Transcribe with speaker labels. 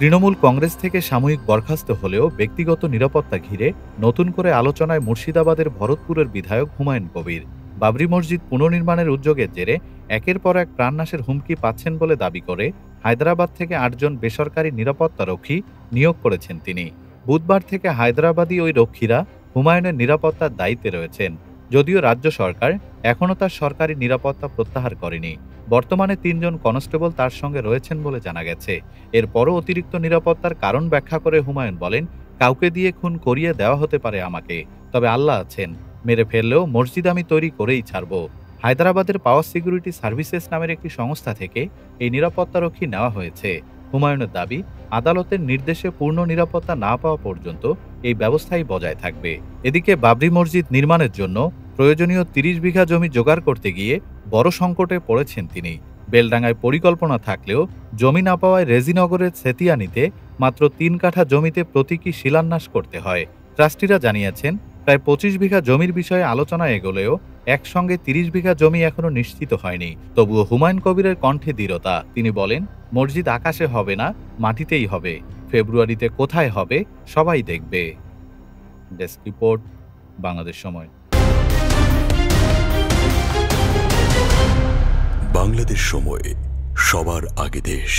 Speaker 1: তৃণমূল কংগ্রেস থেকে সাময়িক বরখাস্ত হলেও ব্যক্তিগত নিরাপত্তা ঘিরে নতুন করে আলোচনায় মুর্শিদাবাদের ভরতপুরের বিধায়ক হুমায়ুন কবির। বাবরি মসজিদ পুনর্নির্মাণের উদ্যোগের জেরে একের পর এক প্রাণনাশের হুমকি পাচ্ছেন বলে দাবি করে হায়দ্রাবাদ থেকে ৮ জন বেসরকারি নিরাপত্তারক্ষী নিয়োগ করেছেন তিনি। বুধবার থেকে হায়দ্রাবাদী ওই রক্ষীরা হুমায়ুনের নিরাপত্তার দায়িত্বে রয়েছেন, যদিও রাজ্য সরকার এখনও তার সরকারি নিরাপত্তা প্রত্যাহার করেনি। বর্তমানে ৩ জন কনস্টেবল তার সঙ্গে রয়েছেন বলে জানা গেছে। এরপরও অতিরিক্ত নিরাপত্তার কারণ ব্যাখ্যা করে হুমায়ুন বলেন, কাউকে দিয়ে খুন করিয়ে দেওয়া হতে পারে আমাকে, তবে আল্লাহ আছেন, মেরে ফেললেও মসজিদ আমি তৈরি করেই ছাড়ব। হায়দ্রাবাদের পাওয়ার সিকিউরিটি সার্ভিসেস নামের একটি সংস্থা থেকে এই নিরাপত্তারক্ষী নেওয়া হয়েছে। হুমায়ুনের দাবি, আদালতের নির্দেশে পূর্ণ নিরাপত্তা না পাওয়া পর্যন্ত এই ব্যবস্থাই বজায় থাকবে। এদিকে বাবরি মসজিদ নির্মাণের জন্য প্রয়োজনীয় ৩০ বিঘা জমি জোগাড় করতে গিয়ে বড় সংকটে পড়েছেন তিনি। বেলডাঙ্গায় পরিকল্পনা থাকলেও জমি না পাওয়ায় রেজিনগরের সেতিয়ানিতে মাত্র ৩ কাঠা জমিতে প্রতীকী শিলান্যাস করতে হয়। ট্রাস্টিরা জানিয়েছেন, প্রায় ২৫ বিঘা জমির বিষয়ে আলোচনা এগোলেও একসঙ্গে ৩০ বিঘা জমি এখনও নিশ্চিত হয়নি। তবুও হুমায়ুন কবিরের কণ্ঠে দৃঢ়তা। তিনি বলেন, মসজিদ আকাশে হবে না, মাটিতেই হবে। ফেব্রুয়ারিতে কোথায় হবে সবাই দেখবে। ডেস্ক রিপোর্ট, বাংলাদেশ সময়।
Speaker 2: বাংলাদেশ সময়, সবার আগে দেশ।